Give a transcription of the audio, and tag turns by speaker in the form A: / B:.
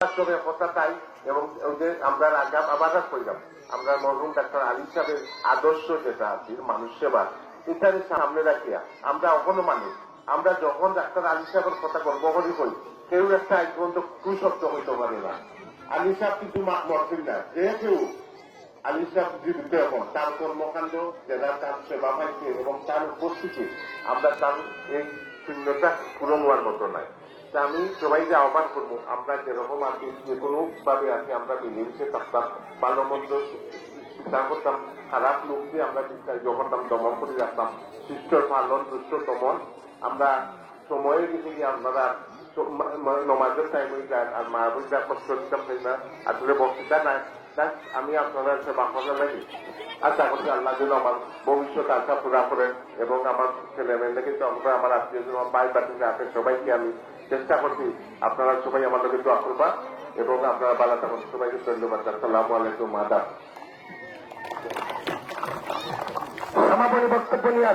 A: কথা তাই এবং ওই যে আমরা আবার করলাম আমরা মরহুম ডাক্তার আলী সাহেবের আদর্শ যেটা আছে মানুষ সেবা এটাকে সামনে রাখিয়া আমরা এখনো মানুষ আমরা যখন ডাক্তার আলী সাহেবের কথা গর্বকরি করি কেউ একটা আজ পর্যন্ত কুশব্দ হইতে পারে না। আলী সাহেব কিছু মরছেন না, যে কেউ আলী সাহেব জীবিত এখন তার কর্মকাণ্ড যারা তার সেবা পাইছে এবং তার উপস্থিতি আমরা তার এই শূন্যতা পূরণ হওয়ার মতো নাই। আমি সবাইকে আহ্বান করবো আমরা যেরকম আছি যে কোনো ভাবে আছি আমরা মিলেমিশে থাকতাম, ভালো মন্দ চিন্তা করতাম, খারাপ লোককে আমরা যখন দমন করে রাখতাম, শিষ্টর পালন দুষ্ট দমন আমরা সময়ে গেছে গিয়ে আপনারা নমাজের টাইম হয়ে যায় আর মায়াবুল যা কষ্ট দিতাম না আসলে বক্তৃতা নাই। আমি আপনারা সেবা করা লাগি আশা করছি আল্লাহ যেন আমার ভবিষ্যৎ আশা পুরা করেন এবং আমার ছেলে মেয়েদেরকে আমরা আমার আত্মীয় ভাই বাতিকে আছে সবাইকে আমি চেষ্টা করছি আপনারা সবাই আমাদেরকে দোয়া করবা এবং আপনারা ভালো থাকুন। সবাইকে ধন্যবাদ। আসসালামু আলাইকুম। আদাব।
B: সমাপনী বক্তব্য নিয়ে